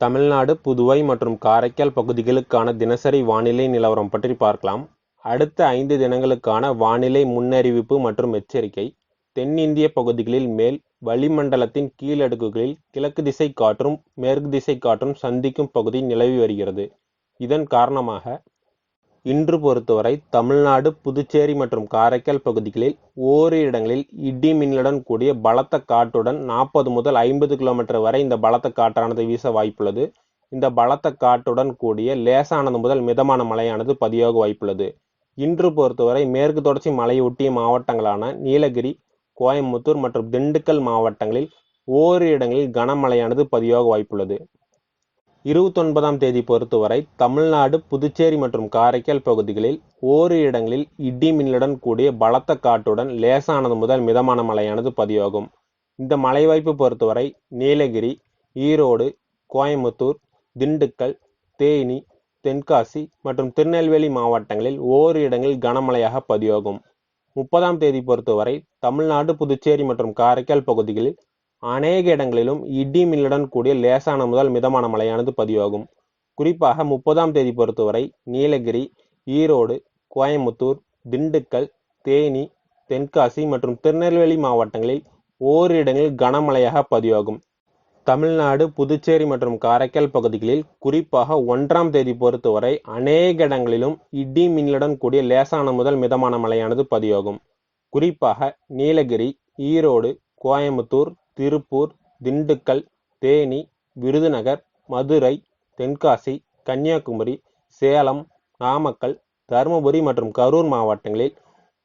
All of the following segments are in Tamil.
தமிழ்நாடு, புதுவை மற்றும் காரைக்கால் பகுதிகளுக்கான தினசரி வானிலை நிலவரம் பற்றி பார்க்கலாம். அடுத்த 5 தினங்களுக்கான வானிலை முன்னறிவிப்பு மற்றும் எச்சரிக்கை. தென்னிந்திய பகுதிகளில் மேல் வளிமண்டலத்தின் கீழடுக்குகளில் கிழக்கு திசை காற்றும் மேற்கு திசை காற்றும் சந்திக்கும் பகுதி நிலவி வருகிறது. இதன் காரணமாக இன்று பொறுத்தவரை தமிழ்நாடு, புதுச்சேரி மற்றும் காரைக்கால் பகுதிகளில் ஓரிரு இடங்களில் இடி மின்னலுடன் கூடிய பலத்த காற்றுடன் 40 முதல் 50 கிலோமீட்டர் வரை இந்த பலத்த காற்றானது வீச வாய்ப்புள்ளது. இந்த பலத்த காற்றுடன் கூடிய லேசானது முதல் மிதமான மழையானது பதிவாக வாய்ப்புள்ளது. இன்று பொறுத்தவரை மேற்கு தொடர்ச்சி மலையொட்டிய மாவட்டங்களான நீலகிரி, கோயம்புத்தூர் மற்றும் திண்டுக்கல் மாவட்டங்களில் ஓரிரு இடங்களில் கனமழையானது பதிவாக வாய்ப்புள்ளது. 29ஆம் தேதி பொறுத்தவரை தமிழ்நாடு, புதுச்சேரி மற்றும் காரைக்கால் பகுதிகளில் ஓரிரு இடங்களில் இடி மின்னலுடன் கூடிய பலத்த காற்றுடன் லேசானது முதல் மிதமான மழையானது பதிவாகும். இந்த மழை வாய்ப்பு பொறுத்தவரை நீலகிரி, ஈரோடு, கோயம்புத்தூர், திண்டுக்கல், தேனி, தென்காசி மற்றும் திருநெல்வேலி மாவட்டங்களில் ஓரிரு இடங்களில் கனமழையாக பதிவாகும். 30ஆம் தேதி பொறுத்தவரை தமிழ்நாடு, புதுச்சேரி மற்றும் காரைக்கால் பகுதிகளில் அநேக இடங்களிலும் இடி மின்னலுடன் கூடிய லேசான முதல் மிதமான மழையானது பதிவாகும். குறிப்பாக 30ஆம் தேதி பொறுத்தவரை நீலகிரி, ஈரோடு, கோயம்புத்தூர், திண்டுக்கல், தேனி, தென்காசி மற்றும் திருநெல்வேலி மாவட்டங்களில் ஓரிரு இடங்களில் கனமழையாக பதிவாகும். தமிழ்நாடு, புதுச்சேரி மற்றும் காரைக்கால் பகுதிகளில் குறிப்பாக 1ஆம் தேதி பொறுத்தவரை அநேக இடங்களிலும் இடி மின்னலுடன் கூடிய லேசான முதல் மிதமான மழையானது பதிவாகும். குறிப்பாக நீலகிரி, ஈரோடு, கோயம்புத்தூர், திருப்பூர், திண்டுக்கல், தேனி, விருதுநகர், மதுரை, தென்காசி, கன்னியாகுமரி, சேலம், நாமக்கல், தருமபுரி மற்றும் கரூர் மாவட்டங்களில்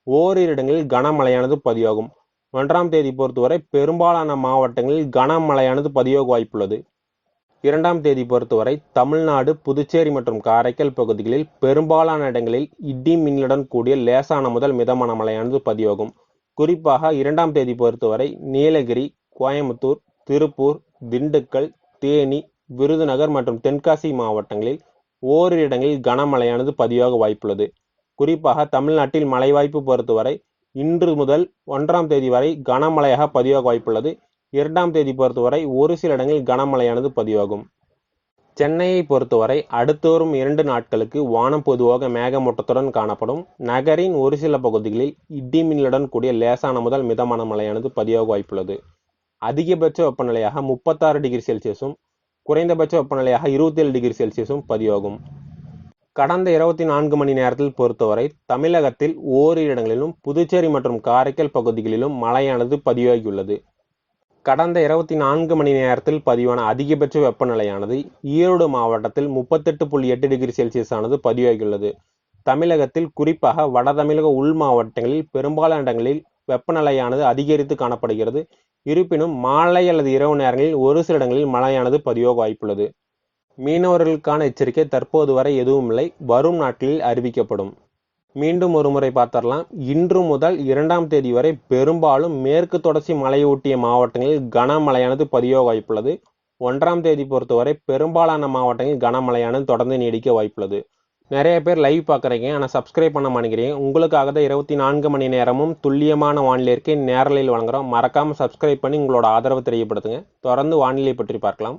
ஓரிரு இடங்களில் கனமழையானது பதிவாகும். 1ஆம் தேதி பொறுத்தவரை பெரும்பாலான மாவட்டங்களில் கனமழையானது பதிவாக வாய்ப்புள்ளது. 2ஆம் தேதி பொறுத்தவரை தமிழ்நாடு, புதுச்சேரி மற்றும் காரைக்கால் பகுதிகளில் பெரும்பாலான இடங்களில் இடி மின்னலுடன் கூடிய லேசான முதல் மிதமான மழையானது பதிவாகும். குறிப்பாக 2ஆம் தேதி பொறுத்தவரை நீலகிரி, கோயம்புத்தூர், திருப்பூர், திண்டுக்கல், தேனி, விருதுநகர் மற்றும் தென்காசி மாவட்டங்களில் ஓரிரு இடங்களில் கனமழையானது பதிவாக வாய்ப்புள்ளது. குறிப்பாக தமிழ்நாட்டில் மழை வாய்ப்பு பொறுத்தவரை இன்று முதல் 1ஆம் தேதி வரை கனமழையாக பதிவாக வாய்ப்புள்ளது. 2ஆம் தேதி பொறுத்தவரை ஒரு சில இடங்களில் கனமழையானது பதிவாகும். சென்னையை பொறுத்தவரை அடுத்து வரும் 2 நாட்களுக்கு வானம் பொதுவாக மேகமூட்டத்துடன் காணப்படும். நகரின் ஒரு சில பகுதிகளில் இடி மின்னலுடன் கூடிய லேசான முதல் மிதமான மழையானது பதிவாக வாய்ப்புள்ளது. அதிகபட்ச வெப்பநிலையாக 36 டிகிரி செல்சியஸும் குறைந்தபட்ச வெப்பநிலையாக 27 டிகிரி செல்சியஸும் பதிவாகும். கடந்த 24 மணி நேரத்தில் பொறுத்தவரை தமிழகத்தில் ஓரிரு இடங்களிலும் புதுச்சேரி மற்றும் காரைக்கால் பகுதிகளிலும் மழையானது பதிவாகியுள்ளது. கடந்த 24 மணி நேரத்தில் பதிவான அதிகபட்ச வெப்பநிலையானது ஈரோடு மாவட்டத்தில் 38.8 டிகிரி செல்சியஸ் ஆனது பதிவாகியுள்ளது. தமிழகத்தில் குறிப்பாக வட தமிழக உள் மாவட்டங்களில் பெரும்பாலான இடங்களில் வெப்பநிலையானது அதிகரித்து காணப்படுகிறது. இருப்பினும் மாலை அல்லது இரவு நேரங்களில் ஒரு சில இடங்களில் மழையானது பதிவாக வாய்ப்புள்ளது. மீனவர்களுக்கான எச்சரிக்கை தற்போது வரை எதுவும் இல்லை, வரும் நாட்களில் அறிவிக்கப்படும். மீண்டும் ஒரு முறை பார்த்தரலாம். இன்று முதல் 2ஆம் தேதி வரை பெரும்பாலும் மேற்கு தொடர்ச்சி மலையொட்டிய மாவட்டங்களில் கனமழையானது பதிவாக வாய்ப்புள்ளது. 1ஆம் தேதி பொறுத்தவரை பெரும்பாலான மாவட்டங்களில் கனமழையானது தொடர்ந்து நீடிக்க வாய்ப்புள்ளது. நிறைய பேர் லைவ் பார்க்குறீங்க, ஆனால் சப்ஸ்கிரைப் பண்ண மாட்டேங்கிறீங்க. உங்களுக்காக தான் 24 மணி நேரமும் துல்லியமான வானிலை இருக்கை நேரலையில் வழங்குறோம். மறக்காமல் சப்ஸ்கிரைப் பண்ணி உங்களோட ஆதரவு தெரியப்படுத்துங்க. தொடர்ந்து வானிலை பற்றி பார்க்கலாம்.